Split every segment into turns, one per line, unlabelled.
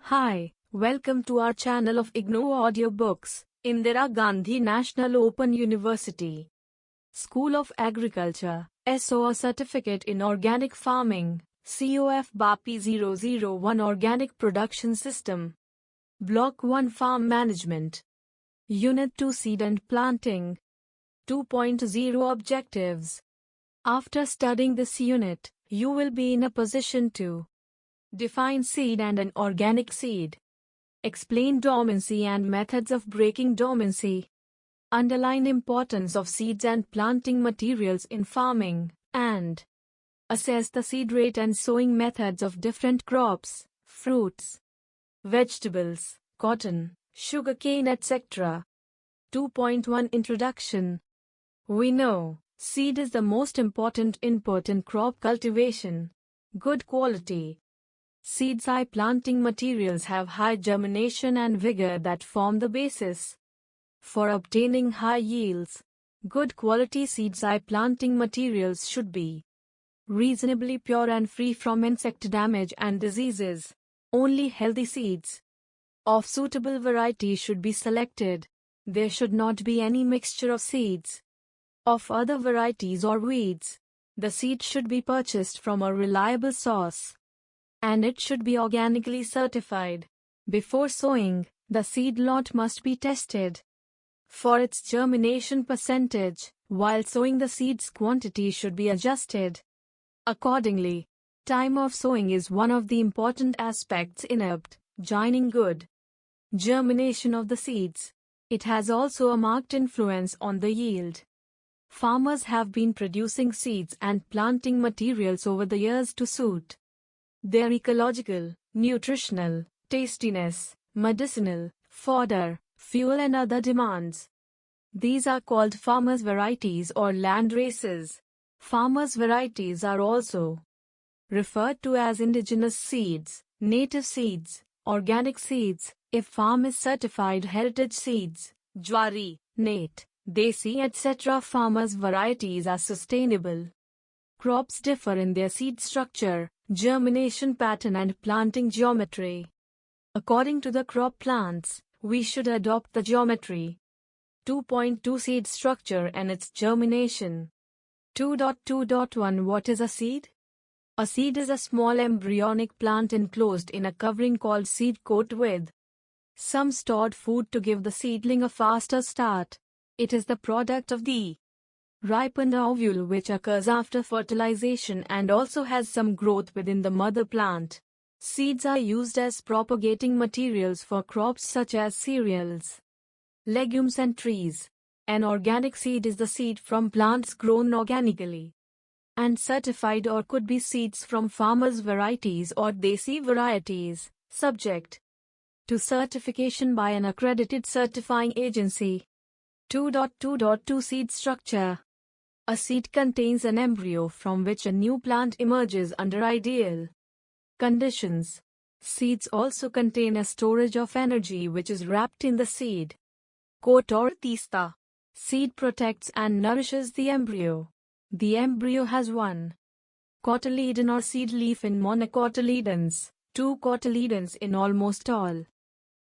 Hi, welcome to our channel of IGNOU audiobooks, Indira Gandhi National Open University. School of Agriculture, SOA Certificate in Organic Farming, COF BAPI 001 Organic Production System. Block-1 Farm Management. Unit-2 Seed and Planting. 2.0 Objectives. After studying this unit, you will be in a position to define seed and an organic seed. Explain dormancy and methods of breaking dormancy. Underline importance of seeds and planting materials in farming, and assess the seed rate and sowing methods of different crops, fruits, vegetables, cotton, sugarcane, etc. 2.1 Introduction. We know seed is the most important input in crop cultivation. Good quality seeds planting materials have high germination and vigor that form the basis for obtaining high yields. Good quality seeds planting materials should be reasonably pure and free from insect damage and diseases. Only healthy seeds of suitable variety should be selected. There should not be any mixture of seeds of other varieties or weeds. The seed should be purchased from a reliable source, and it should be organically certified. Before sowing, the seed lot must be tested for its germination percentage, while sowing the seed's quantity should be adjusted accordingly. Time of sowing is one of the important aspects in obtaining good germination of the seeds. It has also a marked influence on the yield. Farmers have been producing seeds and planting materials over the years to suit their ecological, nutritional, tastiness, medicinal, fodder, fuel and other demands. These are called farmers' varieties or land races. Farmers' varieties are also referred to as indigenous seeds, native seeds, organic seeds, if farm is certified heritage seeds, jwari, nate, desi etc. Farmers' varieties are sustainable. Crops differ in their seed structure, germination pattern and planting geometry. According to the crop plants, we should adopt the geometry. 2.2 Seed structure and its germination. 2.2.1 What is a seed? A seed is a small embryonic plant enclosed in a covering called seed coat with some stored food to give the seedling a faster start. It is the product of the ripened ovule which occurs after fertilization and also has some growth within the mother plant. Seeds are used as propagating materials for crops such as cereals, legumes and trees. An organic seed is the seed from plants grown organically and certified, or could be seeds from farmers' varieties or desi varieties, subject to certification by an accredited certifying agency. 2.2.2 Seed structure. A seed contains an embryo from which a new plant emerges under ideal conditions. Seeds also contain a storage of energy which is wrapped in the seed coat or tista. Seed protects and nourishes the embryo. The embryo has one cotyledon or seed leaf in monocotyledons, two cotyledons in almost all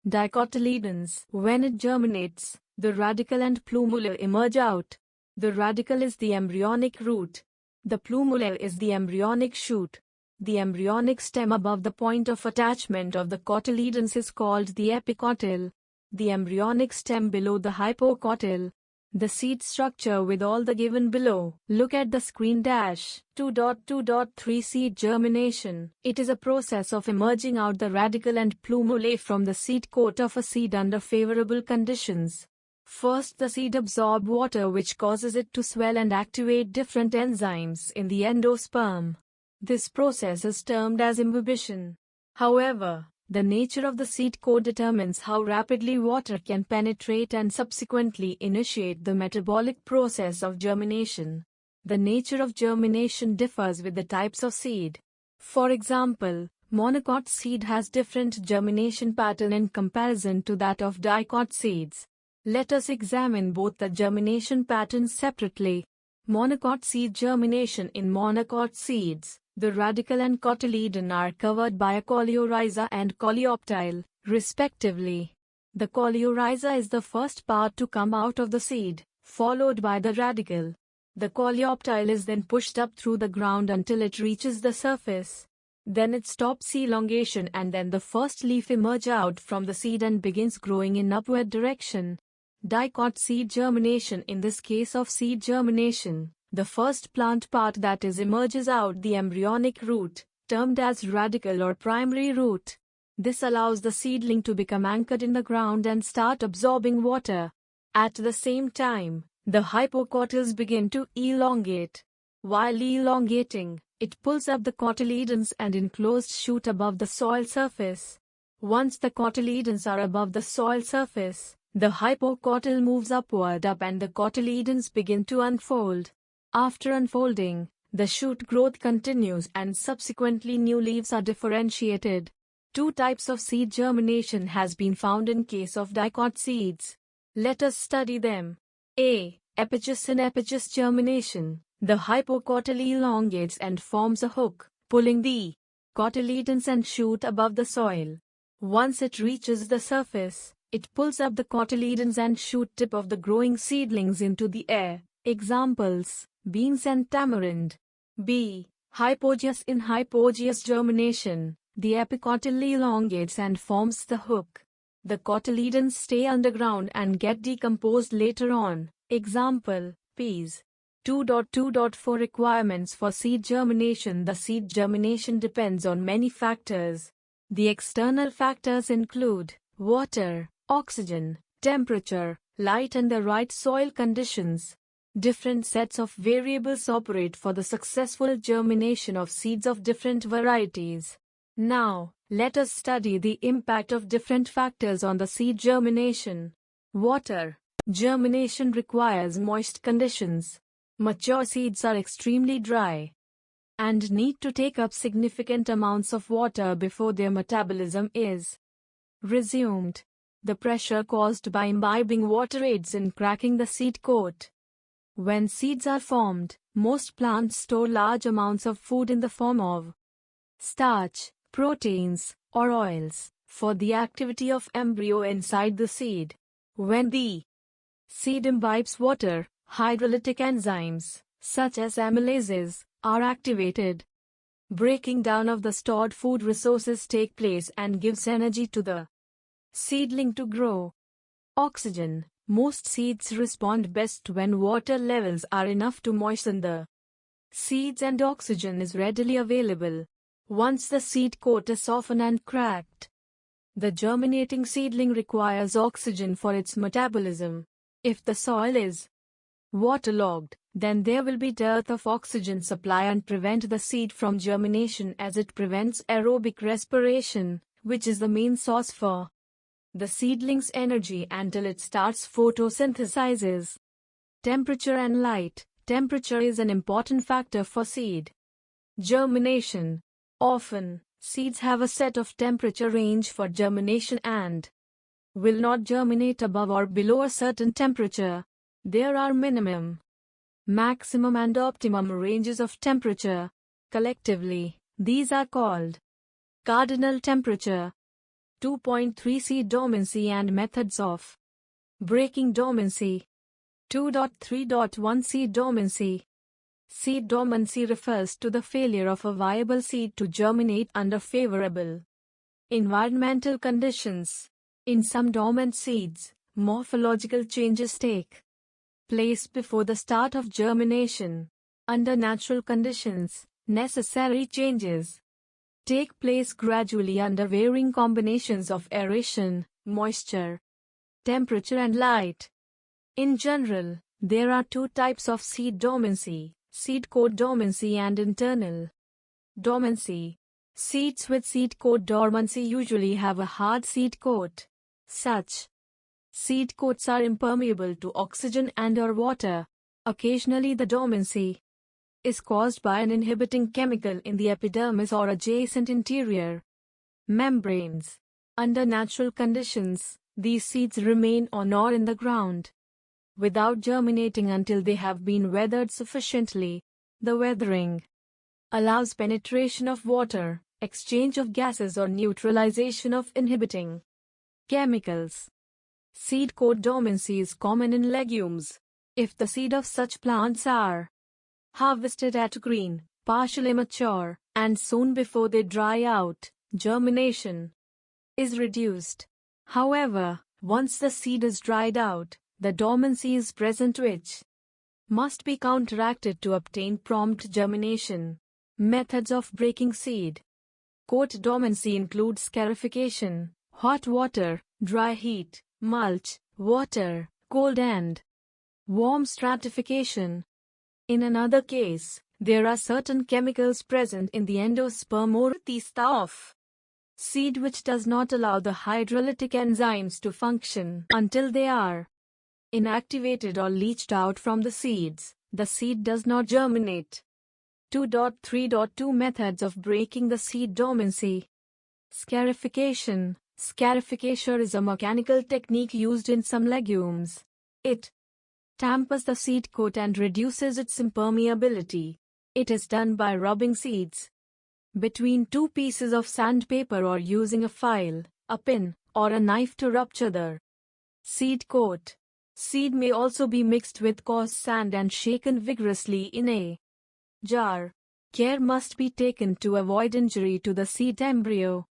dicotyledons. When it germinates, the radicle and plumule emerge out. The radicle is the embryonic root. The plumule is the embryonic shoot. The embryonic stem above the point of attachment of the cotyledons is called the epicotyl. The embryonic stem below the hypocotyl. The seed structure with all the given below. Look at the screen. 2.2.3 Seed germination. It is a process of emerging out the radicle and plumule from the seed coat of a seed under favorable conditions. First, the seed absorbs water which causes it to swell and activate different enzymes in the endosperm. This process is termed as imbibition. However, the nature of the seed coat determines how rapidly water can penetrate and subsequently initiate the metabolic process of germination. The nature of germination differs with the types of seed. For example, monocot seed has different germination pattern in comparison to that of dicot seeds. Let us examine both the germination patterns separately. Monocot seed germination. In monocot seeds, The radicle and cotyledon are covered by a coleorhiza and coleoptile, respectively. The coleorhiza is the first part to come out of the seed, followed by the radicle. The coleoptile is then pushed up through the ground until it reaches the surface. Then it stops elongation and then the first leaf emerges out from the seed and begins growing in upward direction. Dicot seed germination. In this case of seed germination, the first plant part that is emerges out the embryonic root, termed as radicle or primary root. This allows the seedling to become anchored in the ground and start absorbing water. At the same time, the hypocotyls begin to elongate. While elongating, it pulls up the cotyledons and enclosed shoot above the soil surface. Once the cotyledons are above the soil surface, the hypocotyl moves upward and the cotyledons begin to unfold. After unfolding, the shoot growth continues and subsequently new leaves are differentiated. Two types of seed germination has been found in case of dicot seeds. Let us study them. A. Epigous. In epigous germination, the hypocotyl elongates and forms a hook, pulling the cotyledons and shoot above the soil. Once it reaches the surface, it pulls up the cotyledons and shoot tip of the growing seedlings into the air. Examples: beans and tamarind. B. Hypogous. In hypogous germination, the epicotyl elongates and forms the hook. The cotyledons stay underground and get decomposed later on. Example: peas. 2.2.4 Requirements for seed germination. The seed germination depends on many factors. The external factors include water, oxygen, temperature, light and the right soil conditions. Different sets of variables operate for the successful germination of seeds of different varieties. Now, let us study the impact of different factors on the seed germination. Water. Germination requires moist conditions. Mature seeds are extremely dry and need to take up significant amounts of water before their metabolism is resumed. The pressure caused by imbibing water aids in cracking the seed coat. When seeds are formed, most plants store large amounts of food in the form of starch, proteins, or oils for the activity of embryo inside the seed. When the seed imbibes water, hydrolytic enzymes, such as amylases, are activated. Breaking down of the stored food resources take place and gives energy to the seedling to grow. Oxygen. Most seeds respond best when water levels are enough to moisten the seeds and oxygen is readily available. Once the seed coat is softened and cracked, the germinating seedling requires oxygen for its metabolism. If the soil is waterlogged, then there will be dearth of oxygen supply and prevent the seed from germination as it prevents aerobic respiration, which is the main source for the seedling's energy until it starts photosynthesizes. Temperature and light. Temperature is an important factor for seed germination. Often, seeds have a set of temperature range for germination and will not germinate above or below a certain temperature. There are minimum, maximum and optimum ranges of temperature. Collectively, these are called cardinal temperature. 2.3 Seed dormancy and methods of breaking dormancy. 2.3.1 Seed dormancy. Seed dormancy refers to the failure of a viable seed to germinate under favorable environmental conditions. In some dormant seeds, morphological changes take place before the start of germination. Under natural conditions, necessary changes take place gradually under varying combinations of aeration, moisture, temperature and light. In general, there are two types of seed dormancy: seed coat dormancy and internal dormancy. Seeds with seed coat dormancy usually have a hard seed coat. Such seed coats are impermeable to oxygen and/or water. Occasionally the dormancy is caused by an inhibiting chemical in the epidermis or adjacent interior membranes. Under natural conditions, these seeds remain on or in the ground without germinating until they have been weathered sufficiently. The weathering allows penetration of water, exchange of gases or neutralization of inhibiting chemicals. Seed coat dormancy is common in legumes. If the seed of such plants are harvested at green, partially mature, and sown before they dry out, germination is reduced. However, once the seed is dried out, the dormancy is present which must be counteracted to obtain prompt germination. Methods of breaking seed coat dormancy include scarification, hot water, dry heat, mulch, water, cold and warm stratification. In another case, there are certain chemicals present in the endosperm or testa of seed which does not allow the hydrolytic enzymes to function until they are inactivated or leached out from the seeds. The seed does not germinate. 2.3.2 Methods of breaking the seed dormancy. Scarification. Scarification is a mechanical technique used in some legumes. It tampers the seed coat and reduces its impermeability. It is done by rubbing seeds between two pieces of sandpaper or using a file, a pin, or a knife to rupture the seed coat. Seed may also be mixed with coarse sand and shaken vigorously in a jar. Care must be taken to avoid injury to the seed embryo.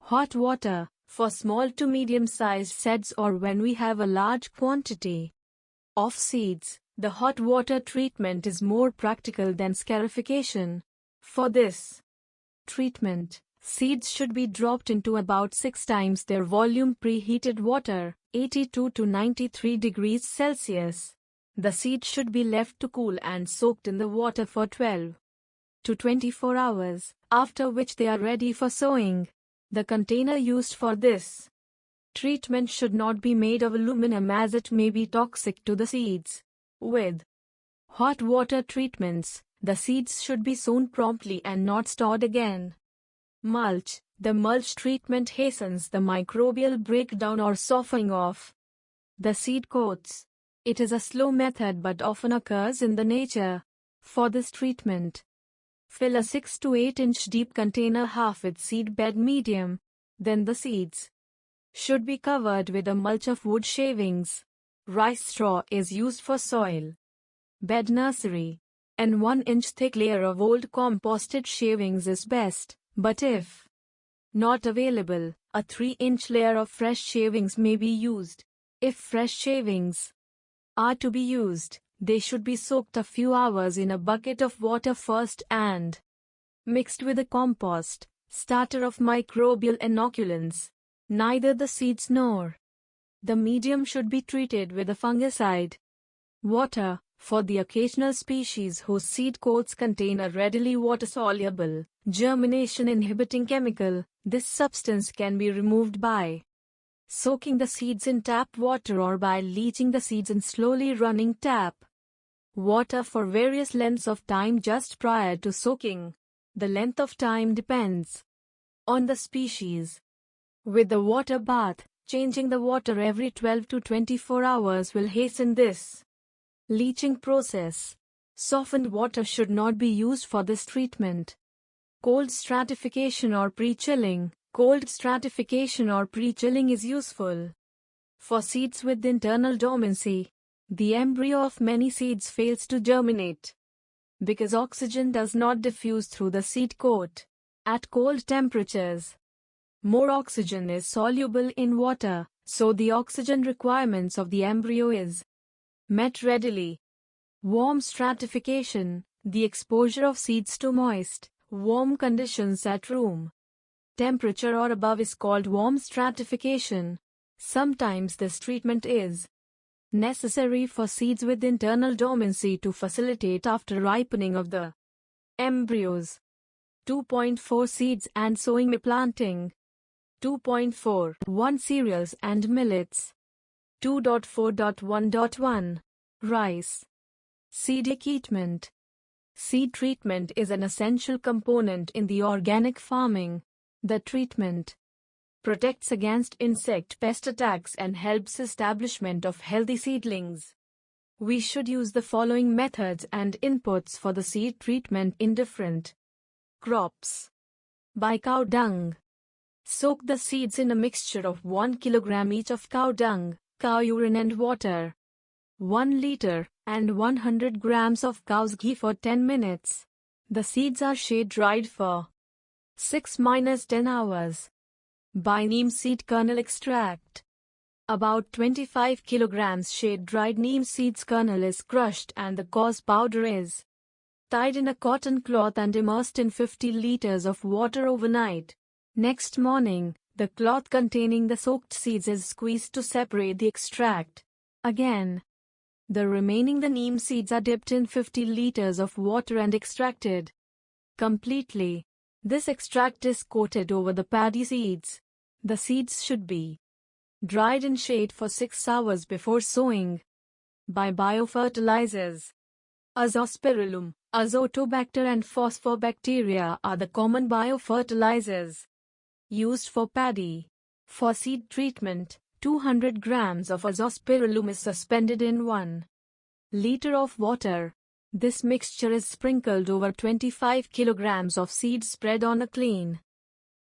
Hot water. For small to medium-sized seeds or when we have a large quantity of seeds, the hot water treatment is more practical than scarification. For this treatment, seeds should be dropped into about 6 times their volume preheated water, 82 to 93 degrees Celsius. The seeds should be left to cool and soaked in the water for 12 to 24 hours, after which they are ready for sowing. The container used for this treatment should not be made of aluminum as it may be toxic to the seeds. With hot water treatments, the seeds should be sown promptly and not stored again. Mulch. The mulch treatment hastens the microbial breakdown or softening of the seed coats. It is a slow method but often occurs in the nature. For this treatment, fill a 6 to 8 inch deep container half with seed bed medium. Then the seeds should be covered with a mulch of wood shavings. Rice straw is used for soil bed nursery. An 1 inch thick layer of old composted shavings is best, but if not available, a 3 inch layer of fresh shavings may be used. If fresh shavings are to be used, they should be soaked a few hours in a bucket of water first and mixed with a compost starter of microbial inoculants. Neither the seeds nor the medium should be treated with a fungicide. Water. For the occasional species whose seed coats contain a readily water-soluble, germination-inhibiting chemical, this substance can be removed by soaking the seeds in tap water or by leaching the seeds in slowly running tap water for various lengths of time just prior to soaking. The length of time depends on the species. With the water bath, changing the water every 12 to 24 hours will hasten this leaching process. Softened water should not be used for this treatment. Cold stratification or pre-chilling. Cold stratification or pre-chilling is useful for seeds with internal dormancy. The embryo of many seeds fails to germinate because oxygen does not diffuse through the seed coat. At cold temperatures, more oxygen is soluble in water, so the oxygen requirements of the embryo is met readily. Warm stratification. The exposure of seeds to moist, warm conditions at room temperature or above is called warm stratification. Sometimes this treatment is necessary for seeds with internal dormancy to facilitate after ripening of the embryos. 2.4 Seeds and sowing planting. 2.4 1 Cereals and millets. 2.4.1.1 Rice. Seed treatment. Seed treatment is an essential component in the organic farming. The treatment protects against insect pest attacks and helps establishment of healthy seedlings. We should use the following methods and inputs for the seed treatment in different Crops. By cow dung. Soak the seeds in a mixture of 1 kilogram each of cow dung, cow urine and water. 1 liter, and 100 grams of cow's ghee for 10 minutes. The seeds are shade dried for 6-10 hours. By neem seed kernel extract. About 25 kilograms shade dried neem seeds kernel is crushed and the coarse powder is tied in a cotton cloth and immersed in 50 liters of water overnight. Next morning, the cloth containing the soaked seeds is squeezed to separate the extract. Again, the remaining neem seeds are dipped in 50 liters of water and extracted completely. This extract is coated over the paddy seeds. The seeds should be dried in shade for 6 hours before sowing. By biofertilizers. Azospirillum, azotobacter and phosphobacteria are the common biofertilizers used for paddy. For seed treatment, 200 grams of azospirillum is suspended in 1 liter of water. This mixture is sprinkled over 25 kilograms of seed spread on a clean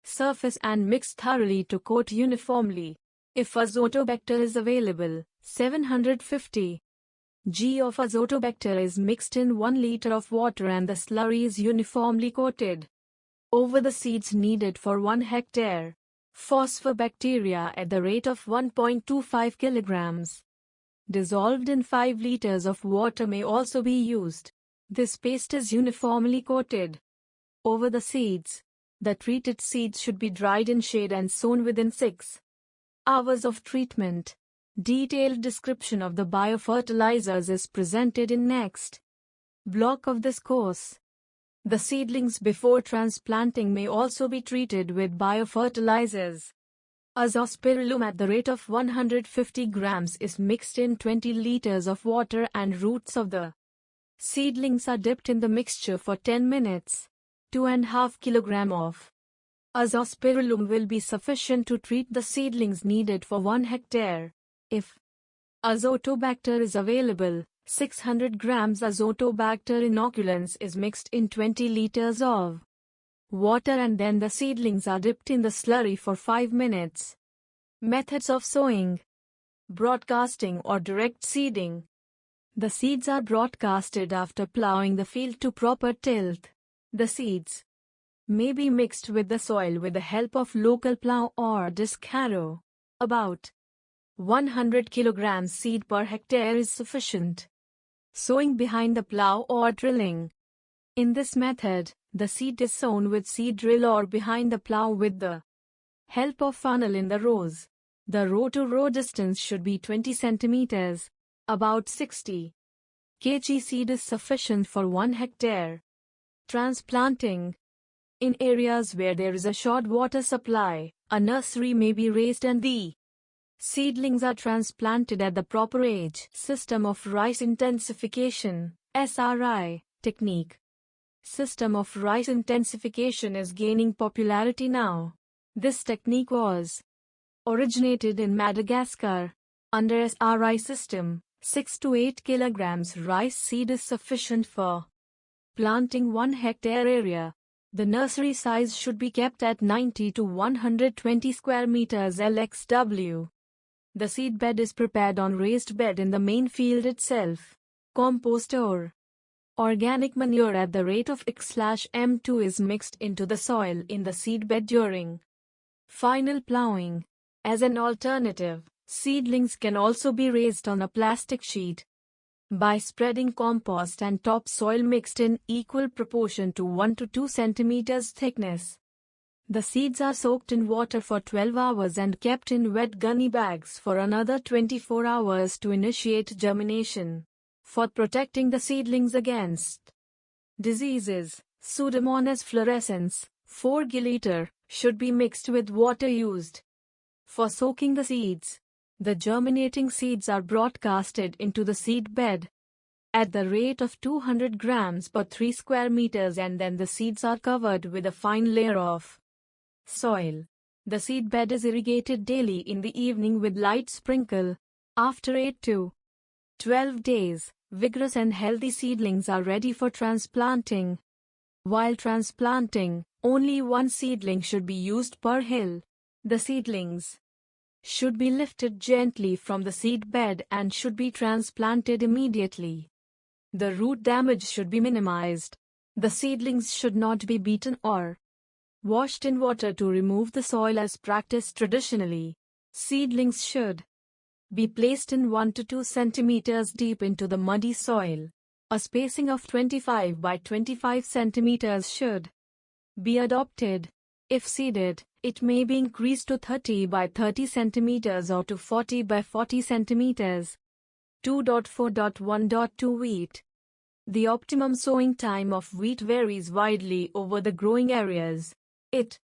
surface and mixed thoroughly to coat uniformly. If azotobacter is available, 750 g of azotobacter is mixed in 1 liter of water and the slurry is uniformly coated over the seeds needed for 1 hectare. Phosphobacteria at the rate of 1.25 kilograms dissolved in 5 liters of water may also be used. This paste is uniformly coated over the seeds. The treated seeds should be dried in shade and sown within 6 hours of treatment. Detailed description of the biofertilizers is presented in next block of this course. The seedlings before transplanting may also be treated with biofertilizers. Azospirillum at the rate of 150 grams is mixed in 20 liters of water and roots of the seedlings are dipped in the mixture for 10 minutes. 2.5 kilogram of azospirillum will be sufficient to treat the seedlings needed for 1 hectare. If azotobacter is available, 600 grams azotobacter inoculants is mixed in 20 liters of water and then the seedlings are dipped in the slurry for 5 minutes. Methods of sowing. Broadcasting or direct seeding. The seeds are broadcasted after plowing the field to proper tilth. The seeds may be mixed with the soil with the help of local plow or disc harrow. About 100 kilograms seed per hectare is sufficient. Sowing behind the plow or drilling. In this method, the seed is sown with seed drill or behind the plow with the help of funnel in the rows. The row-to-row distance should be 20 centimeters. About 60 kg seed is sufficient for 1 hectare. Transplanting. In areas where there is a short water supply, a nursery may be raised and the seedlings are transplanted at the proper age. System of rice intensification, SRI, technique. System of rice intensification is gaining popularity now. This technique was originated in Madagascar. Under SRI system, 6 to 8 kilograms rice seed is sufficient for planting 1 hectare area. The nursery size should be kept at 90 to 120 square meters LXW. The seed bed is prepared on raised bed in the main field itself. Compost or organic manure at the rate of X/M2 is mixed into the soil in the seed bed during final plowing. As an alternative, seedlings can also be raised on a plastic sheet by spreading compost and topsoil mixed in equal proportion to 1 to 2 centimeters thickness. The seeds are soaked in water for 12 hours and kept in wet gunny bags for another 24 hours to initiate germination. For protecting the seedlings against diseases, Pseudomonas fluorescens, 4 gl, should be mixed with water used for soaking the seeds. The germinating seeds are broadcasted into the seed bed at the rate of 200 grams per 3 square meters and then the seeds are covered with a fine layer of soil. The seed bed is irrigated daily in the evening with light sprinkle. After 8 to 12 days, vigorous and healthy seedlings are ready for transplanting. While transplanting, only one seedling should be used per hill. The seedlings should be lifted gently from the seed bed and should be transplanted immediately. The root damage should be minimized. The seedlings should not be beaten or washed in water to remove the soil as practiced traditionally. Seedlings should be placed in 1 to 2 centimeters deep into the muddy soil. A spacing of 25 by 25 centimeters should be adopted. If seeded, it may be increased to 30 by 30 centimeters or to 40 by 40 centimeters. 2.4.1.2 Wheat. The optimum sowing time of wheat varies widely over the growing areas. It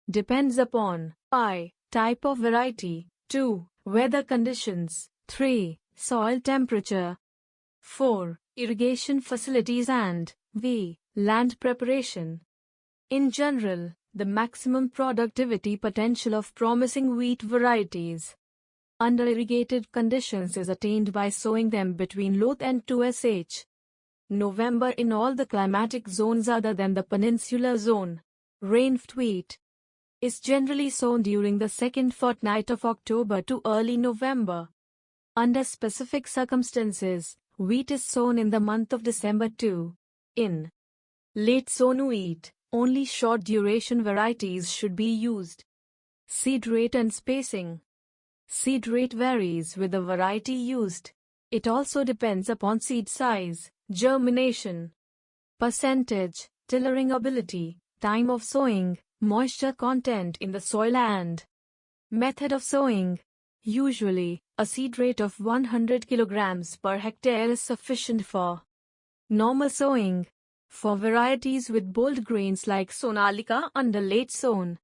depends upon I. Type of variety, 2. Weather conditions, 3. Soil temperature, 4. Irrigation facilities and v. Land preparation. In general, the maximum productivity potential of promising wheat varieties under irrigated conditions is attained by sowing them between Loth and 2sh. November in all the climatic zones other than the peninsular zone. Rainfed wheat is generally sown during the second fortnight of October to early November. Under specific circumstances, wheat is sown in the month of December too. In late sown wheat, only short duration varieties should be used. Seed rate and spacing. Seed rate varies with the variety used. It also depends upon seed size, germination percentage, tillering ability, time of sowing, moisture content in the soil and method of sowing. Usually, a seed rate of 100 kilograms per hectare is sufficient for normal sowing. For varieties with bold grains like Sonalika under late sown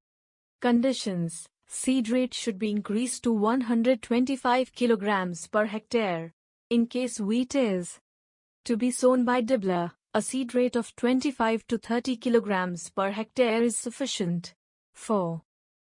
conditions, seed rate should be increased to 125 kilograms per hectare. In case wheat is to be sown by dibbler, a seed rate of 25 to 30 kilograms per hectare is sufficient. For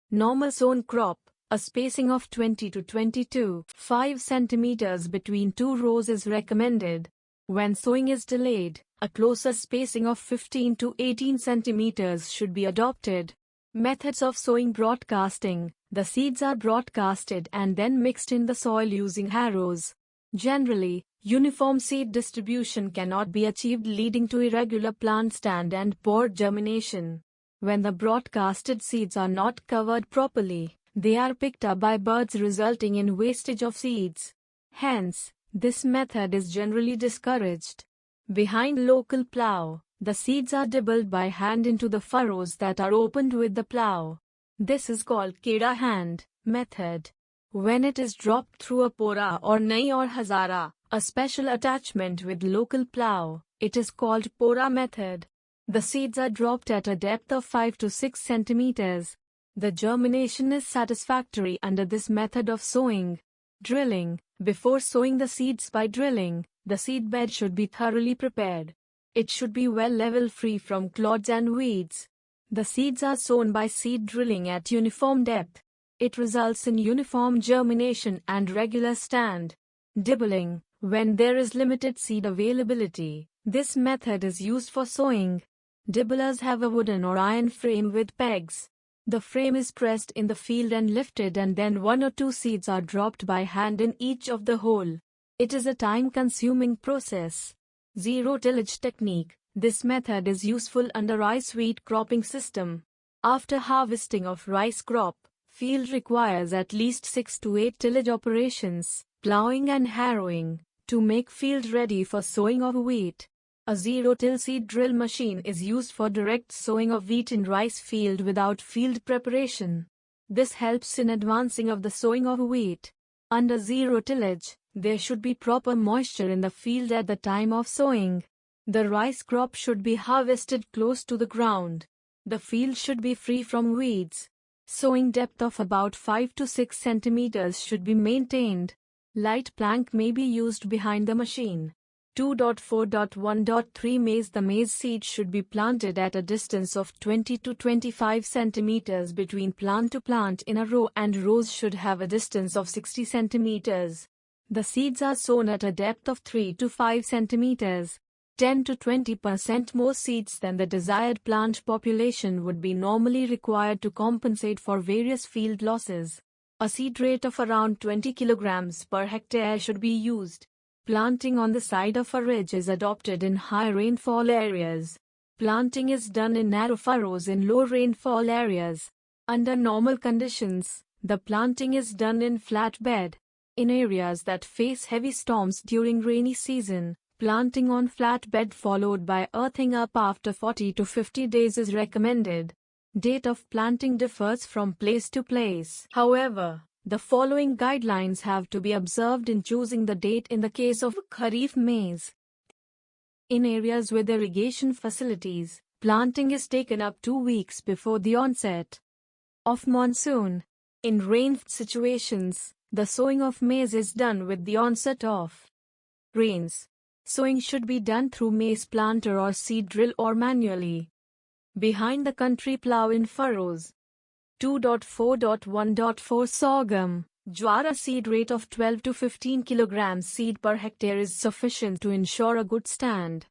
normal sown crop, a spacing of 20 to 22.5 centimeters between two rows is recommended. When sowing is delayed, a closer spacing of 15 to 18 centimeters should be adopted. Methods of sowing: broadcasting. The seeds are broadcasted and then mixed in the soil using harrows. Generally, uniform seed distribution cannot be achieved, leading to irregular plant stand and poor germination. When the broadcasted seeds are not covered properly, they are picked up by birds, resulting in wastage of seeds. Hence, this method is generally discouraged. Behind local plow, the seeds are dibbled by hand into the furrows that are opened with the plow. This is called Keda hand method. When it is dropped through a pora or nai or hazara, a special attachment with local plow, it is called pora method. The seeds are dropped at a depth of 5 to 6 centimeters. The germination is satisfactory under this method of sowing. Drilling. Before sowing the seeds by drilling, the seed bed should be thoroughly prepared. It should be well level, free from clods and weeds. The seeds are sown by seed drilling at uniform depth. It results in uniform germination and regular stand. Dibbling. When there is limited seed availability, this method is used for sowing. Dibblers have a wooden or iron frame with pegs. The frame is pressed in the field and lifted, and then 1 or 2 seeds are dropped by hand in each of the hole. It is a time-consuming process. Zero tillage technique. This method is useful under rice wheat cropping system. After harvesting of rice crop, field requires at least 6 to 8 tillage operations, plowing and harrowing, to make field ready for sowing of wheat. A zero-till seed drill machine is used for direct sowing of wheat in rice field without field preparation. This helps in advancing of the sowing of wheat. Under zero tillage, there should be proper moisture in the field at the time of sowing. The rice crop should be harvested close to the ground. The field should be free from weeds. Sowing depth of about 5 to 6 centimeters should be maintained. Light plank may be used behind the machine. 2.4.1.3 Maize. The maize seed should be planted at a distance of 20 to 25 centimeters between plant to plant in a row, and rows should have a distance of 60 centimeters. The seeds are sown at a depth of 3 to 5 centimeters. 10 to 20% more seeds than the desired plant population would be normally required to compensate for various field losses. A seed rate of around 20 kilograms per hectare should be used. Planting on the side of a ridge is adopted in high rainfall areas. Planting is done in narrow furrows in low rainfall areas. Under normal conditions, the planting is done in flat bed. In areas that face heavy storms during rainy season, planting on flat bed followed by earthing up after 40 to 50 days is recommended. Date of planting differs from place to place. However, the following guidelines have to be observed in choosing the date in the case of Kharif maize. In areas with irrigation facilities, planting is taken up 2 weeks before the onset of monsoon. In rain situations, the sowing of maize is done with the onset of rains. Sowing should be done through maize planter or seed drill or manually. Behind the country plow in furrows. 2.4.1.4 Sorghum, Jowar. A seed rate of 12 to 15 kilograms seed per hectare is sufficient to ensure a good stand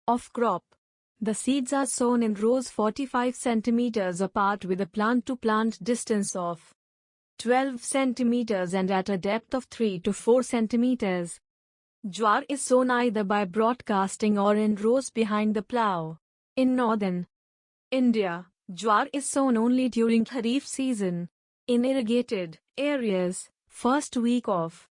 of crop. The seeds are sown in rows 45 centimeters apart with a plant-to-plant distance of 12 centimeters and at a depth of 3 to 4 centimeters. Jowar is sown either by broadcasting or in rows behind the plow. In northern India, jowar is sown only during Kharif season. In irrigated areas, first week of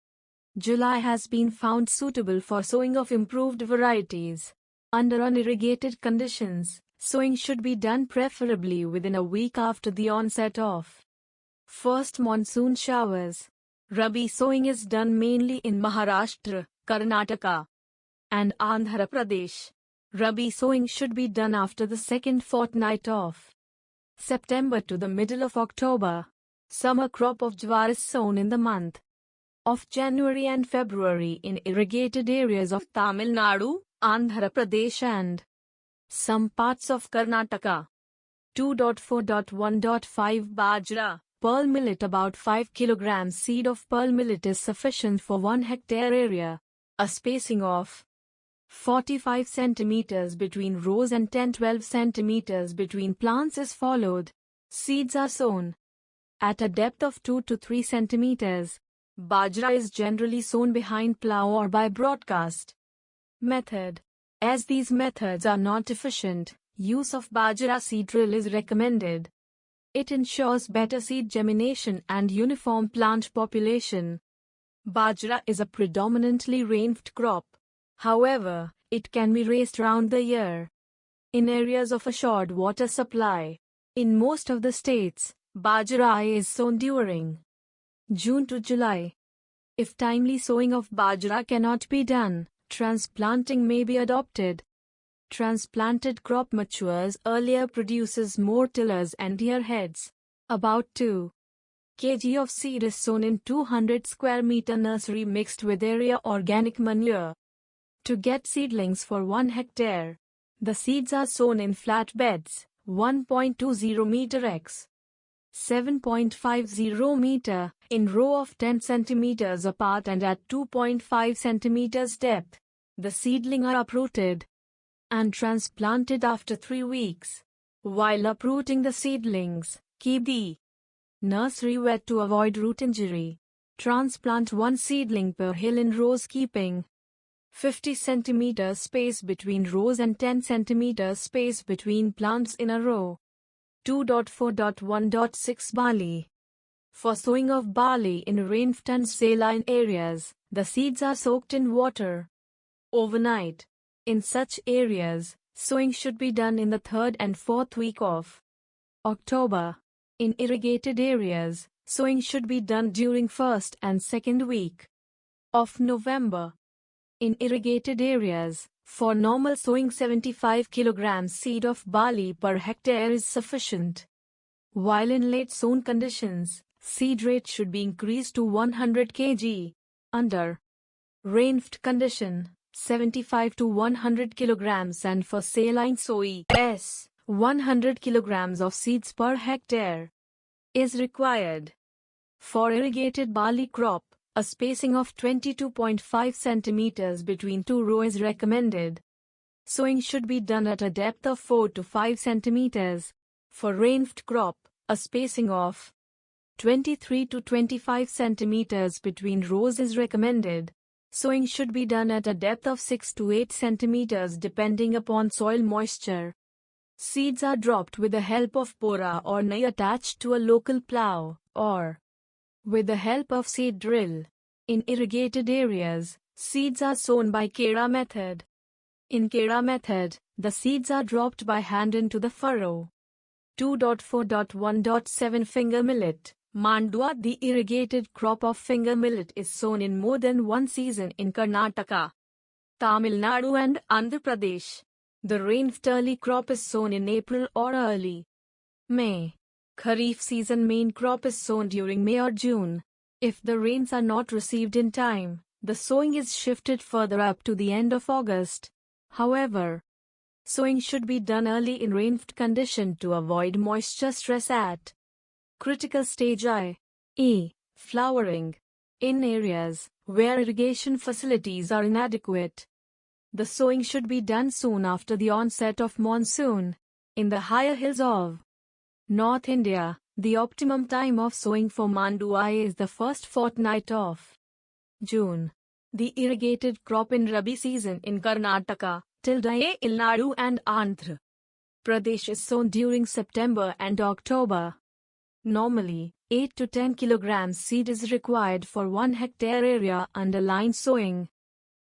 July has been found suitable for sowing of improved varieties. Under unirrigated conditions, sowing should be done preferably within a week after the onset of first monsoon showers. Rabi sowing is done mainly in Maharashtra, Karnataka, and Andhra Pradesh. Rabi sowing should be done after the second fortnight of September to the middle of October. Summer crop of jowar is sown in the month of January and February in irrigated areas of Tamil Nadu, Andhra Pradesh and some parts of Karnataka. 2.4.1.5 Bajra, pearl millet. About 5 kilograms seed of pearl millet is sufficient for 1 hectare area. A spacing of 45 centimeters between rows and 10-12 centimeters between plants is followed. Seeds are sown at a depth of 2 to 3 centimeters. Bajra is generally sown behind plow or by broadcast method. As these methods are not efficient, use of Bajra seed drill is recommended. It ensures better seed germination and uniform plant population. Bajra is a predominantly rainfed crop. However, it can be raised round the year in areas of assured water supply. In most of the states, Bajra is sown during June to July. If timely sowing of Bajra cannot be done, transplanting may be adopted. Transplanted crop matures earlier, produces more tillers and ear heads. About 2 kg of seed is sown in 200 square meter nursery mixed with area organic manure. To get seedlings for 1 hectare, the seeds are sown in flat beds, 1.20 meter x 7.50 meter, in row of 10 centimeters apart and at 2.5 centimeters depth. The seedling are uprooted and transplanted after 3 weeks. While uprooting the seedlings, keep the nursery wet to avoid root injury. Transplant 1 seedling per hill in rows, keeping 50 centimeters space between rows and 10 centimeters space between plants in a row. 2.4.1.6 Barley. For sowing of barley in rainfed and saline areas, the seeds are soaked in water overnight. In such areas, sowing should be done in the 3rd and 4th week of October. In irrigated areas, sowing should be done during 1st and 2nd week of November. In irrigated areas, for normal sowing 75 kilograms seed of barley per hectare is sufficient. While in late sown conditions, seed rate should be increased to 100 kg. Under rainfed condition, 75 to 100 kilograms, and for saline soy, 100 kilograms of seeds per hectare is required. For irrigated barley crop, a spacing of 22.5 centimeters between 2 rows is recommended. Sowing should be done at a depth of 4 to 5 centimeters. For rainfed crop, a spacing of 23 to 25 centimeters between rows is recommended. Sowing should be done at a depth of 6 to 8 centimeters depending upon soil moisture. Seeds are dropped with the help of pora or nai attached to a local plow, or with the help of seed drill. In irrigated areas, seeds are sown by Kera method. In Kera method, the seeds are dropped by hand into the furrow. 2.4.1.7 Finger millet. Mandua. The irrigated crop of finger millet is sown in more than one season in Karnataka, Tamil Nadu and Andhra Pradesh. The rainfed early crop is sown in April or early May. Kharif season main crop is sown during May or June. If the rains are not received in time, the sowing is shifted further up to the end of August. However, sowing should be done early in rainfed condition to avoid moisture stress at critical stage i.e., flowering. In areas where irrigation facilities are inadequate, the sowing should be done soon after the onset of monsoon. In the higher hills of North India, the optimum time of sowing for Mandua is the first fortnight of June. The irrigated crop in Rabi season in Karnataka, Tamil Nadu and Andhra Pradesh is sown during September and October. Normally, 8 to 10 kilograms seed is required for 1 hectare area under line sowing.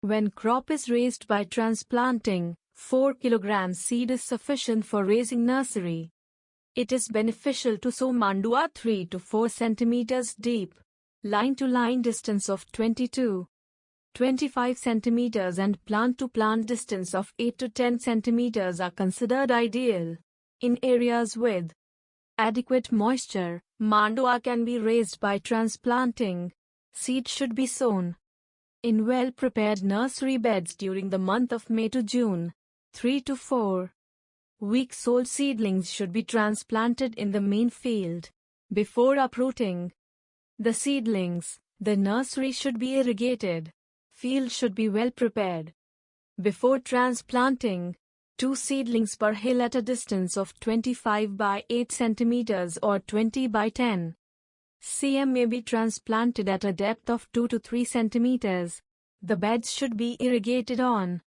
When crop is raised by transplanting, 4 kilograms seed is sufficient for raising nursery. It is beneficial to sow Mandua 3 to 4 centimeters deep. Line to line distance of 22 25 centimeters and plant to plant distance of 8 to 10 centimeters are considered ideal. In areas with adequate moisture, Mandua can be raised by transplanting. Seed should be sown in well-prepared nursery beds during the month of May to June. 3 to 4 weeks-old seedlings should be transplanted in the main field. Before uprooting the seedlings, the nursery should be irrigated. Field should be well prepared. Before transplanting, 2 seedlings per hill at a distance of 25 by 8 centimeters or 20 by 10 cm may be transplanted at a depth of 2 to 3 centimeters. The beds should be irrigated on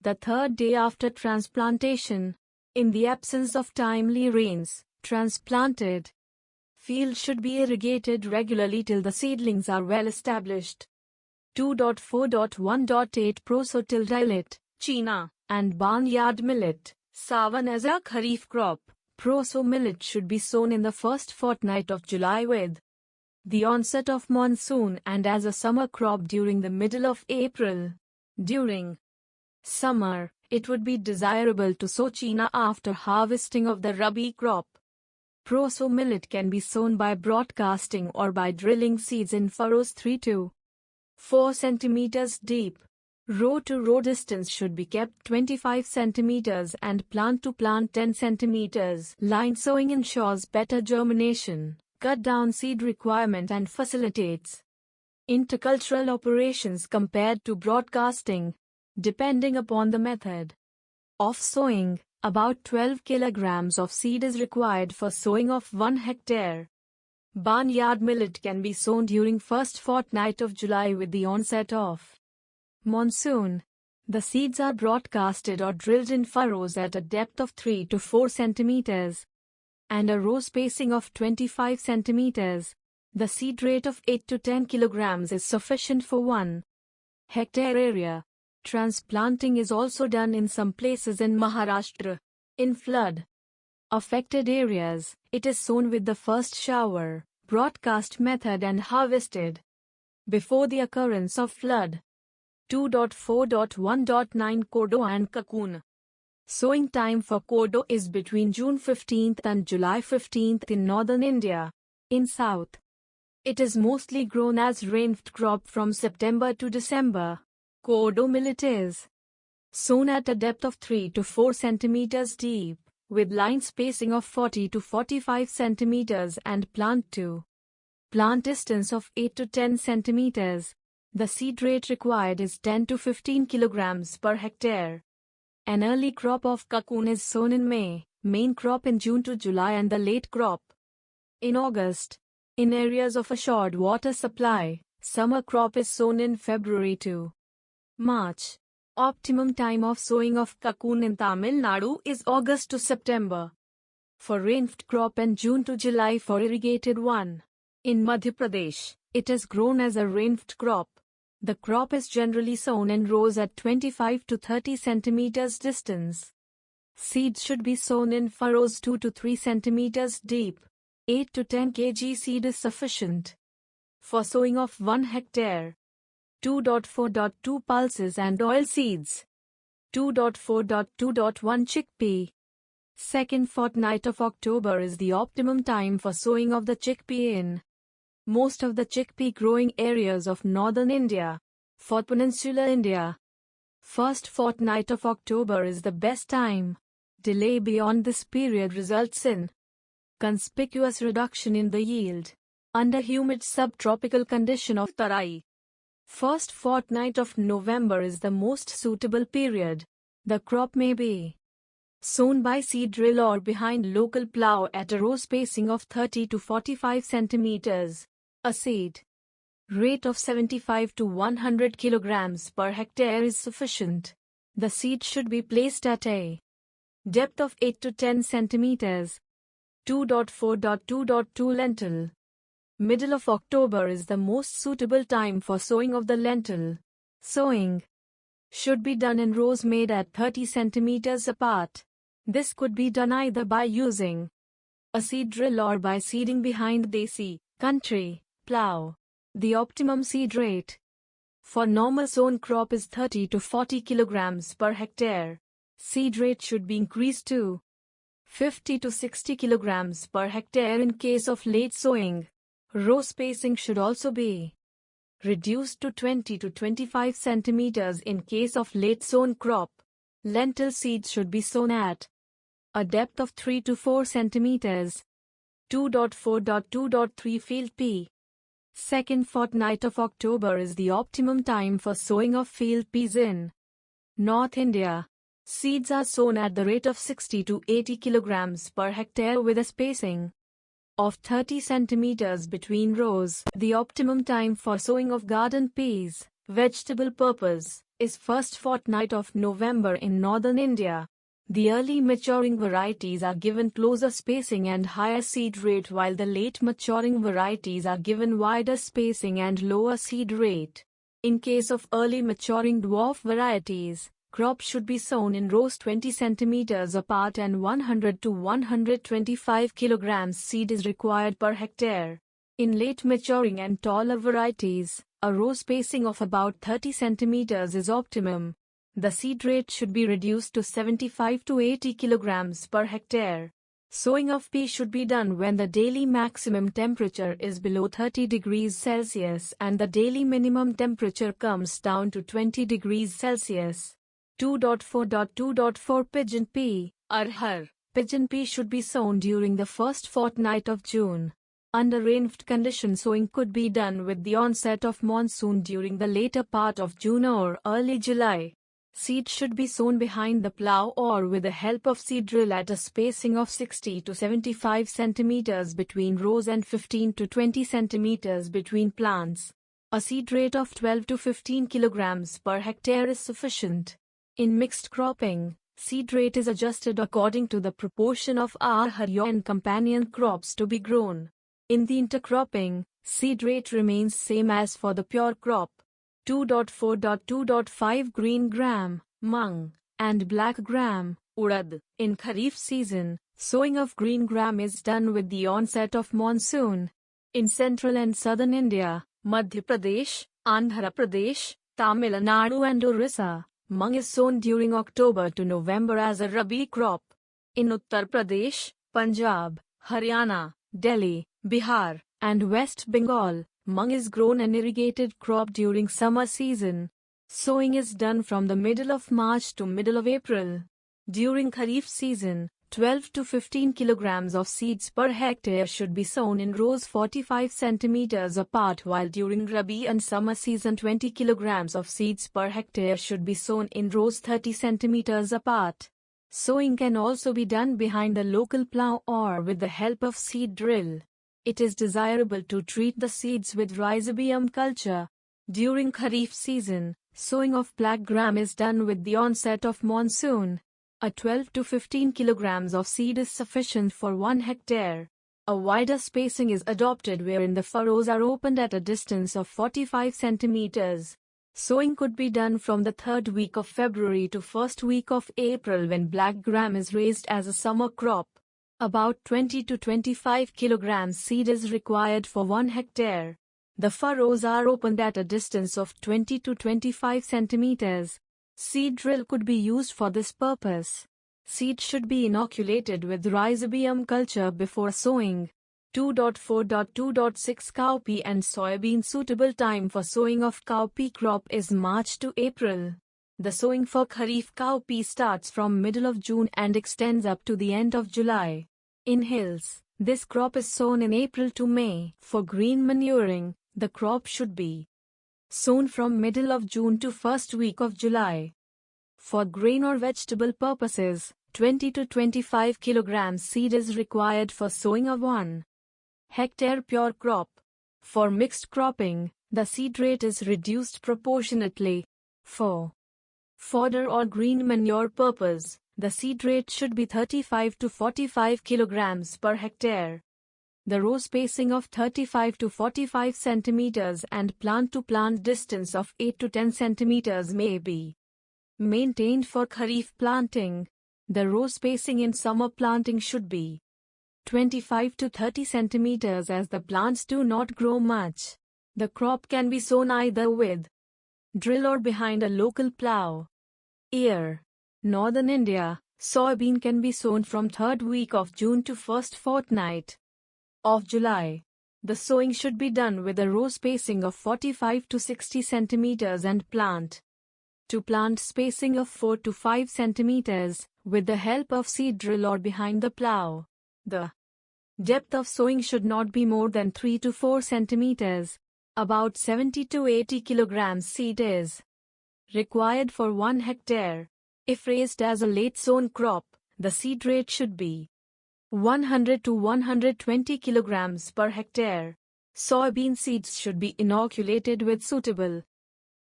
the 3rd day after transplantation. In the absence of timely rains, transplanted field should be irrigated regularly till the seedlings are well established. 2.4.1.8 Proso-tilde China and barnyard millet. Sawan as a kharif crop. Proso millet should be sown in the first fortnight of July with the onset of monsoon and as a summer crop during the middle of April. During summer, it would be desirable to sow China after harvesting of the Rabi crop. Proso millet can be sown by broadcasting or by drilling seeds in furrows 3 to 4 centimeters deep. Row to row distance should be kept 25 centimeters and plant to plant 10 centimeters. Line sowing ensures better germination, cut down seed requirement and facilitates intercultural operations compared to broadcasting. Depending upon the method of sowing, about 12 kilograms of seed is required for sowing of 1 hectare. Barnyard millet can be sown during first fortnight of July with the onset of monsoon. The seeds are broadcasted or drilled in furrows at a depth of 3 to 4 centimeters and a row spacing of 25 centimeters. The seed rate of 8 to 10 kilograms is sufficient for 1 hectare area. Transplanting is also done in some places in Maharashtra. In flood affected areas, it is sown with the first shower, broadcast method and harvested before the occurrence of flood. 2.4.1.9 Kodo and cocoon. Sowing time for kodo is between June 15th and July 15th in northern India. In south, it is mostly grown as rainfed crop from September to December. Kodo millet is sown at a depth of 3 to 4 centimeters deep, with line spacing of 40 to 45 centimeters and plant to plant distance of 8 to 10 centimeters. The seed rate required is 10 to 15 kilograms per hectare. An early crop of cocoon is sown in May, main crop in June to July, and the late crop in August. In areas of assured water supply, summer crop is sown in February to March. Optimum time of sowing of cocoon in Tamil Nadu is August to September. For rainfed crop and June to July for irrigated one. In Madhya Pradesh, it is grown as a rainfed crop. The crop is generally sown in rows at 25 to 30 centimeters distance. Seeds should be sown in furrows 2 to 3 centimeters deep. 8 to 10 kg seed is sufficient. For sowing of 1 hectare, 2.4.2 pulses and oil seeds, 2.4.2.1 chickpea. Second fortnight of October is the optimum time for sowing of the chickpea in most of the chickpea growing areas of northern India. For peninsular India, first fortnight of October is the best time. Delay beyond this period results in conspicuous reduction in the yield under humid subtropical condition of Tarai. First fortnight of November is the most suitable period. The crop may be sown by seed drill or behind local plough at a row spacing of 30 to 45 centimeters. A seed rate of 75 to 100 kilograms per hectare is sufficient. The seed should be placed at a depth of 8 to 10 centimeters. 2.4.2.2 lentil. Middle of October is the most suitable time for sowing of the lentil. Sowing should be done in rows made at 30 centimeters apart. This could be done either by using a seed drill or by seeding behind desi, country, plough. The optimum seed rate for normal sown crop is 30 to 40 kilograms per hectare. Seed rate should be increased to 50 to 60 kilograms per hectare in case of late sowing. Row spacing should also be reduced to 20 to 25 centimeters in case of late sown crop. Lentil seeds should be sown at a depth of 3 to 4 centimeters. 2.4.2.3 Field pea. Second fortnight of October is the optimum time for sowing of field peas in North India. Seeds are sown at the rate of 60 to 80 kilograms per hectare with a spacing of 30 centimeters between rows. The optimum time for sowing of garden peas, vegetable purpose, is first fortnight of November in northern India. The early maturing varieties are given closer spacing and higher seed rate, while the late maturing varieties are given wider spacing and lower seed rate. In case of early maturing dwarf varieties, crop should be sown in rows 20 centimeters apart and 100 to 125 kilograms seed is required per hectare. In late maturing and taller varieties, a row spacing of about 30 centimeters is optimum. The seed rate should be reduced to 75 to 80 kilograms per hectare. Sowing of pea should be done when the daily maximum temperature is below 30 degrees Celsius and the daily minimum temperature comes down to 20 degrees Celsius. 2.4.2.4 Pigeon pea, Arhar. Pigeon pea should be sown during the first fortnight of June. Under rainfed conditions, sowing could be done with the onset of monsoon during the later part of June or early July. Seed should be sown behind the plough or with the help of seed drill at a spacing of 60 to 75 centimeters between rows and 15 to 20 centimeters between plants. A seed rate of 12 to 15 kilograms per hectare is sufficient. In mixed cropping, seed rate is adjusted according to the proportion of arharya and companion crops to be grown. In the intercropping, seed rate remains same as for the pure crop. 2.4.2.5 Green gram, mung, and black gram, urad. In Kharif season, sowing of green gram is done with the onset of monsoon. In central and southern India, Madhya Pradesh, Andhra Pradesh, Tamil Nadu and Orissa, mung is sown during October to November as a rabi crop. In Uttar Pradesh, Punjab, Haryana, Delhi, Bihar, and West Bengal, mung is grown an irrigated crop during summer season. Sowing is done from the middle of March to middle of April. During Kharif season, 12 to 15 kilograms of seeds per hectare should be sown in rows 45 centimeters apart, while during Rabi and summer season 20 kilograms of seeds per hectare should be sown in rows 30 centimeters apart. Sowing can also be done behind a local plow or with the help of seed drill. It is desirable to treat the seeds with rhizobium culture. During Kharif season, sowing of black gram is done with the onset of monsoon. A 12 to 15 kilograms of seed is sufficient for 1 hectare. A wider spacing is adopted wherein the furrows are opened at a distance of 45 centimeters. Sowing could be done from the 3rd week of February to 1st week of April when black gram is raised as a summer crop. About 20 to 25 kilograms seed is required for 1 hectare. The furrows are opened at a distance of 20 to 25 centimeters. Seed drill could be used for this purpose. Seed should be inoculated with rhizobium culture before sowing. 2.4.2.6 Cowpea and soybean. Suitable time for sowing of cowpea crop is March to April. The sowing for Kharif cowpea starts from middle of June and extends up to the end of July. In hills, this crop is sown in April to May. For green manuring, the crop should be sown from middle of June to 1st week of July. For grain or vegetable purposes, 20 to 25 kilograms seed is required for sowing of 1 hectare pure crop. For mixed cropping, the seed rate is reduced proportionately. For fodder or green manure purpose, the seed rate should be 35 to 45 kilograms per hectare. The row spacing of 35 to 45 centimeters and plant-to-plant distance of 8 to 10 centimeters may be maintained for Kharif planting. The row spacing in summer planting should be 25 to 30 centimeters as the plants do not grow much. The crop can be sown either with drill or behind a local plow. Year. Northern India, soybean can be sown from 3rd week of June to 1st fortnight of July. The sowing should be done with a row spacing of 45 to 60 centimeters and plant-to-plant spacing of 4 to 5 centimeters, with the help of seed drill or behind the plow. The depth of sowing should not be more than 3 to 4 centimeters. About 70 to 80 kilograms seed is required for 1 hectare. If raised as a late sown crop, the seed rate should be 100 to 120 kilograms per hectare. Soybean seeds should be inoculated with suitable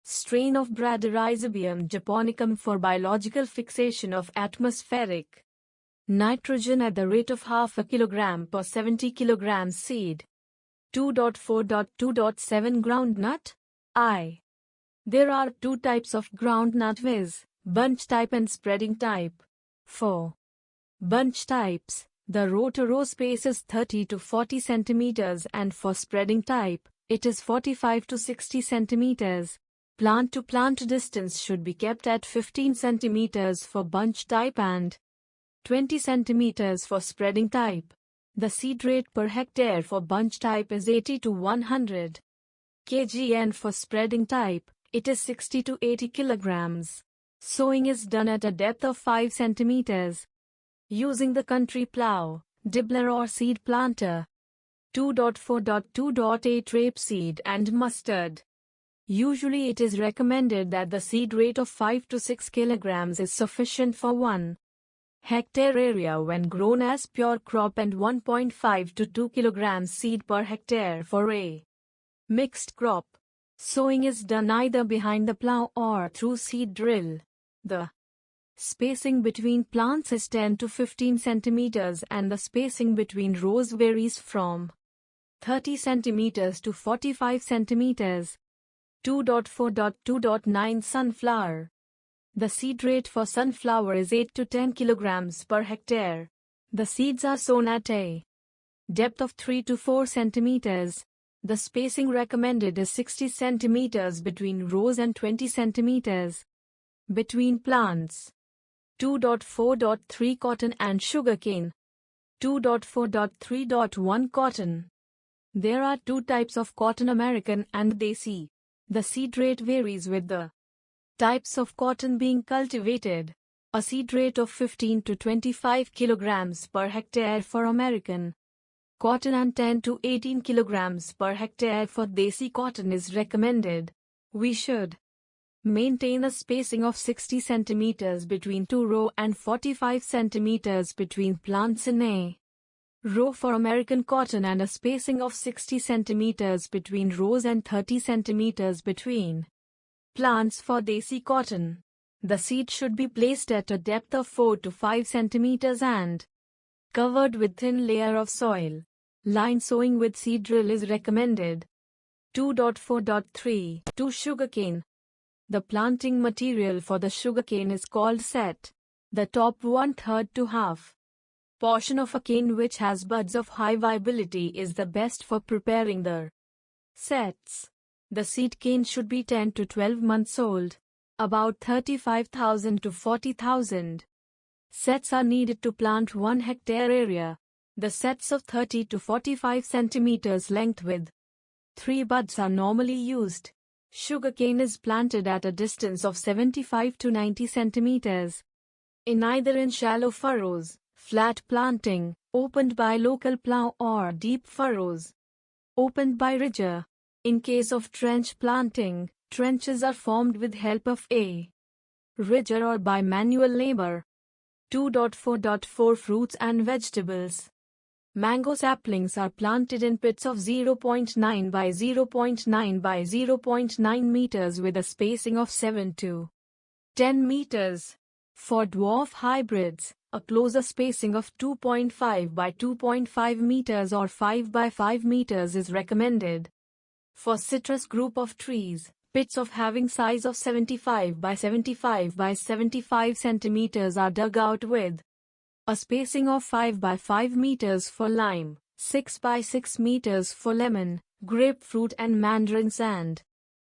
strain of Bradyrhizobium japonicum for biological fixation of atmospheric nitrogen at the rate of half a kilogram per 70 kilograms seed. 2.4.2.7 Groundnut. There are 2 types of groundnut, viz., bunch type and spreading type. For bunch types, the row-to-row space is 30 to 40 centimeters and for spreading type, it is 45 to 60 centimeters. Plant-to-plant distance should be kept at 15 centimeters for bunch type and 20 centimeters for spreading type. The seed rate per hectare for bunch type is 80 to 100 kg and for spreading type, it is 60 to 80 kilograms. Sowing is done at a depth of 5 centimeters. Using the country plow, dibbler or seed planter. 2.4.2.8 Rapeseed and mustard. Usually it is recommended that the seed rate of 5 to 6 kilograms is sufficient for 1 hectare area when grown as pure crop and 1.5 to 2 kilograms seed per hectare for a mixed crop. Sowing is done either behind the plow or through seed drill. The spacing between plants is 10 to 15 centimeters and the spacing between rows varies from 30 centimeters to 45 centimeters. 2.4.2.9 Sunflower. The seed rate for sunflower is 8 to 10 kilograms per hectare. The seeds are sown at a depth of 3 to 4 centimeters. The spacing recommended is 60 centimeters between rows and 20 centimeters between plants. 2.4.3 Cotton and sugarcane. 2.4.3.1 Cotton. There are 2 types of cotton, American and Desi. The seed rate varies with the types of cotton being cultivated. A seed rate of 15 to 25 kilograms per hectare for American cotton and 10 to 18 kilograms per hectare for Desi cotton is recommended. We should maintain a spacing of 60 centimeters between two rows and 45 centimeters between plants in a row for American cotton and a spacing of 60 centimeters between rows and 30 centimeters between plants for Desi cotton. The seed should be placed at a depth of 4 to 5 centimeters and covered with thin layer of soil. Line sowing with seed drill is recommended. 2.4.3 To sugarcane. The planting material for the sugarcane is called set. The top 1/3 to half portion of a cane which has buds of high viability is the best for preparing the sets. The seed cane should be 10 to 12 months old. About 35,000 to 40,000 sets are needed to plant 1 hectare area. The sets of 30 to 45 centimeters length with 3 buds are normally used. Sugarcane is planted at a distance of 75 to 90 centimeters. Either in shallow furrows, flat planting, opened by local plow, or deep furrows, opened by ridger. In case of trench planting, trenches are formed with help of a ridger or by manual labor. 2.4.4 Fruits and vegetables. Mango saplings are planted in pits of 0.9 by 0.9 by 0.9 meters with a spacing of 7 to 10 meters. For dwarf hybrids, a closer spacing of 2.5 by 2.5 meters or 5 by 5 meters is recommended. For citrus group of trees, pits of having size of 75 by 75 by 75 centimeters are dug out with a spacing of 5 by 5 meters for lime, 6 by 6 meters for lemon, grapefruit and mandarins, and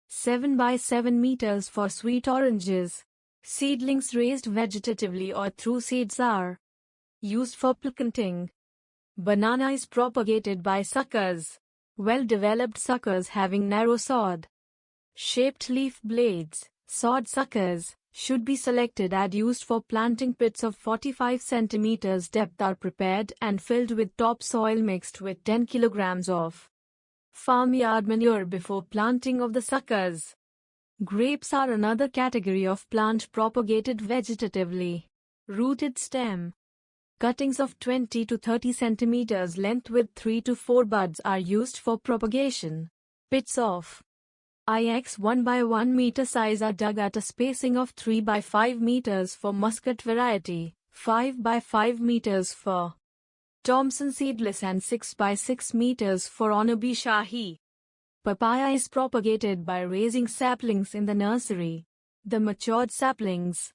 7 by 7 meters for sweet oranges. Seedlings raised vegetatively or through seeds are used for planting. Banana is propagated by suckers. Well-developed suckers having narrow sword-shaped leaf blades, sword suckers, should be selected and used for planting. Pits of 45 centimeters depth are prepared and filled with topsoil mixed with 10 kilograms of farmyard manure before planting of the suckers. Grapes are another category of plant propagated vegetatively. Rooted stem. Cuttings of 20 to 30 centimeters length with 3 to 4 buds are used for propagation. Pits of IX 1 by 1 meter size are dug at a spacing of 3 by 5 meters for muscat variety, 5 by 5 meters for Thompson seedless and 6 by 6 meters for Honorby Shahi. Papaya is propagated by raising saplings in the nursery. The matured saplings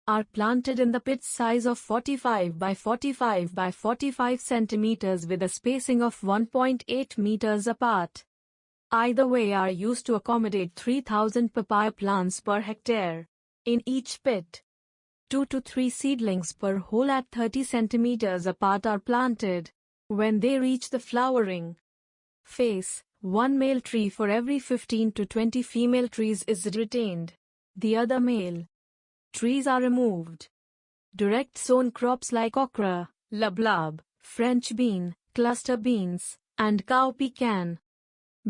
are planted in the pit size of 45 by 45 by 45 centimeters with a spacing of 1.8 meters apart. Either way are used to accommodate 3,000 papaya plants per hectare. In each pit, 2 to 3 seedlings per hole at 30 centimeters apart are planted. When they reach the flowering phase, 1 male tree for every 15 to 20 female trees is retained. The other male trees are removed. Direct sown crops like okra, lablab, French bean, cluster beans, and cowpea can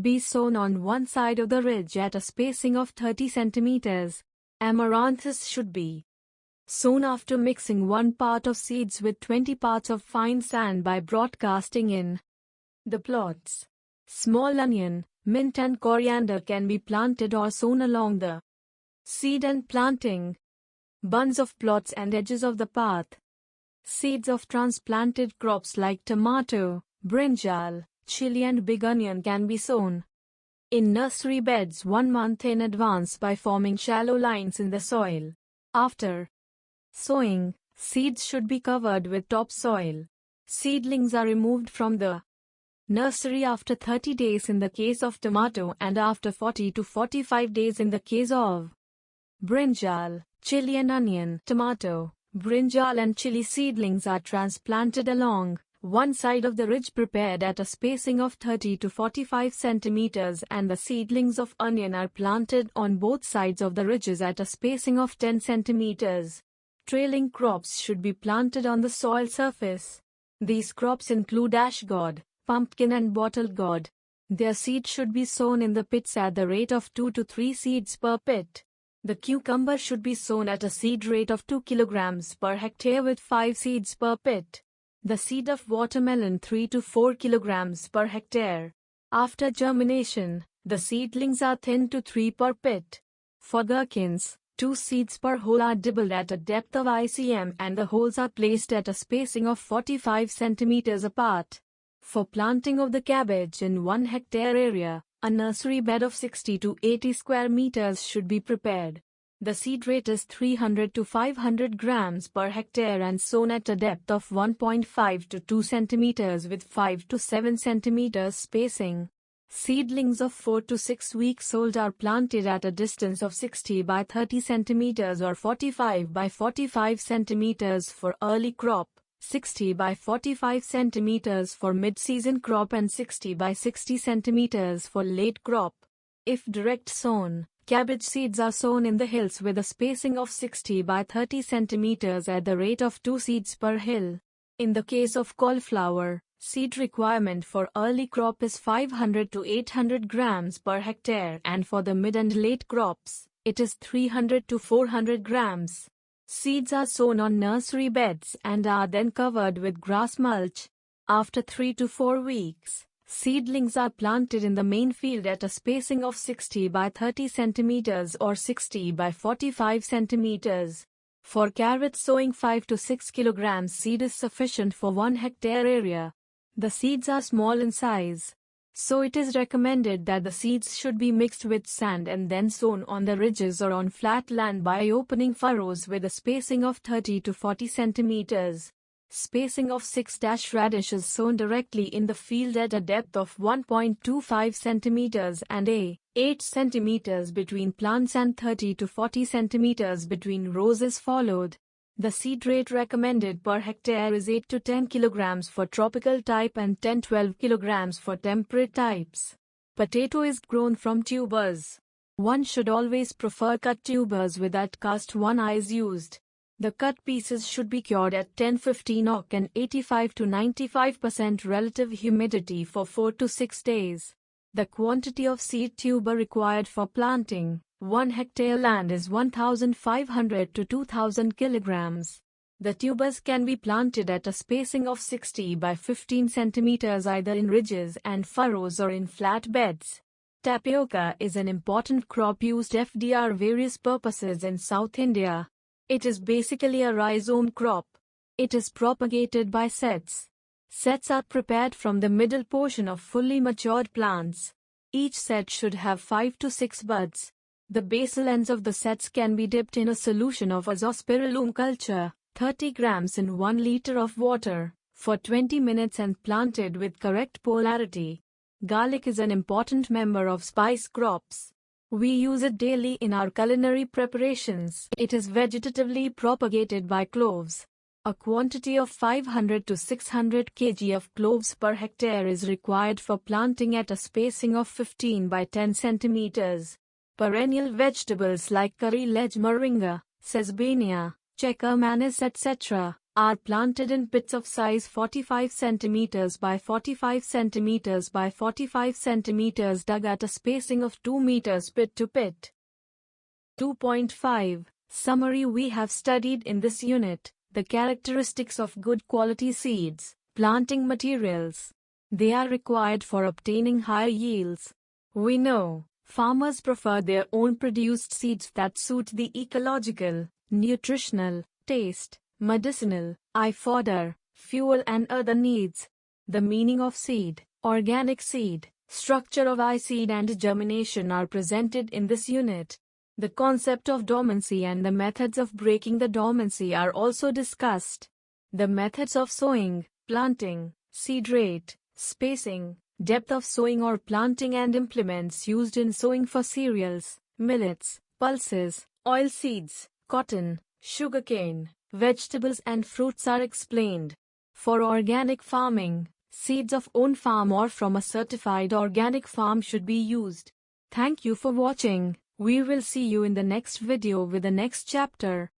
be sown on one side of the ridge at a spacing of 30 centimeters. Amaranthus should be sown after mixing 1 part of seeds with 20 parts of fine sand by broadcasting in the plots. Small onion, mint and coriander can be planted or sown along the seed and planting bunds of plots and edges of the path. Seeds of transplanted crops like tomato, brinjal, chili and big onion can be sown in nursery beds 1 month in advance by forming shallow lines in the soil. After sowing, seeds should be covered with topsoil. Seedlings are removed from the nursery after 30 days in the case of tomato and after 40 to 45 days in the case of brinjal, chili and onion. Tomato, brinjal and chili seedlings are transplanted along one side of the ridge prepared at a spacing of 30 to 45 centimeters, and the seedlings of onion are planted on both sides of the ridges at a spacing of 10 centimeters. Trailing crops should be planted on the soil surface. These crops include ash gourd, pumpkin and bottle gourd. Their seed should be sown in the pits at the rate of 2 to 3 seeds per pit. The cucumber should be sown at a seed rate of 2 kilograms per hectare with 5 seeds per pit. The seed of watermelon 3 to 4 kilograms per hectare. After germination, the seedlings are thinned to 3 per pit. For gherkins, 2 seeds per hole are dibbled at a depth of ICM and the holes are placed at a spacing of 45 centimeters apart. For planting of the cabbage in 1 hectare area, a nursery bed of 60 to 80 square meters should be prepared. The seed rate is 300 to 500 grams per hectare and sown at a depth of 1.5 to 2 centimeters with 5 to 7 centimeters spacing. Seedlings of 4 to 6 weeks old are planted at a distance of 60 by 30 centimeters or 45 by 45 centimeters for early crop, 60 by 45 centimeters for mid-season crop and 60 by 60 centimeters for late crop. If direct sown, cabbage seeds are sown in the hills with a spacing of 60 by 30 centimeters at the rate of 2 seeds per hill. In the case of cauliflower, seed requirement for early crop is 500 to 800 grams per hectare and for the mid and late crops, it is 300 to 400 grams. Seeds are sown on nursery beds and are then covered with grass mulch. After 3 to 4 weeks, seedlings are planted in the main field at a spacing of 60 by 30 centimeters or 60 by 45 centimeters. For carrots, sowing 5 to 6 kilograms seed is sufficient for 1 hectare area. The seeds are small in size, so it is recommended that the seeds should be mixed with sand and then sown on the ridges or on flat land by opening furrows with a spacing of 30 to 40 centimeters. Spacing of 6- radishes sown directly in the field at a depth of 1.25 centimeters and 8 centimeters between plants and 30 to 40 centimeters between rows is followed. The seed rate recommended per hectare is 8 to 10 kilograms for tropical type and 10-12 kilograms for temperate types. Potato is grown from tubers. One should always prefer cut tubers without cast one is used. The cut pieces should be cured at 10-15 oC and 85 to 95% relative humidity for 4 to 6 days. The quantity of seed tuber required for planting 1 hectare land is 1,500 to 2,000 kilograms. The tubers can be planted at a spacing of 60 by 15 centimeters either in ridges and furrows or in flat beds. Tapioca is an important crop used for various purposes in South India. It is basically a rhizome crop. It is propagated by sets. Sets are prepared from the middle portion of fully matured plants. Each set should have 5 to 6 buds. The basal ends of the sets can be dipped in a solution of azospirillum culture, 30 grams in 1 liter of water, for 20 minutes and planted with correct polarity. Garlic is an important member of spice crops. We use it daily in our culinary preparations. It is vegetatively propagated by cloves. A quantity of 500 to 600 kg of cloves per hectare is required for planting at a spacing of 15 by 10 centimeters. Perennial vegetables like curry ledge moringa, sesbania, checker manis etc. are planted in pits of size 45 centimeters by 45 centimeters by 45 centimeters dug at a spacing of 2 meters pit to pit. 2.5 Summary. We have studied in this unit the characteristics of good quality seeds, planting materials. They are required for obtaining higher yields. We know farmers prefer their own produced seeds that suit the ecological, nutritional, taste, medicinal, fodder, fuel and other needs. The meaning of seed, organic seed, structure of seed and germination are presented in this unit. The concept of dormancy and the methods of breaking the dormancy are also discussed. The methods of sowing, planting, seed rate, spacing, depth of sowing or planting and implements used in sowing for cereals, millets, pulses, oilseeds, cotton, sugarcane, vegetables and fruits are explained. For organic farming, seeds of own farm or from a certified organic farm should be used. Thank you for watching. We will see you in the next video with the next chapter.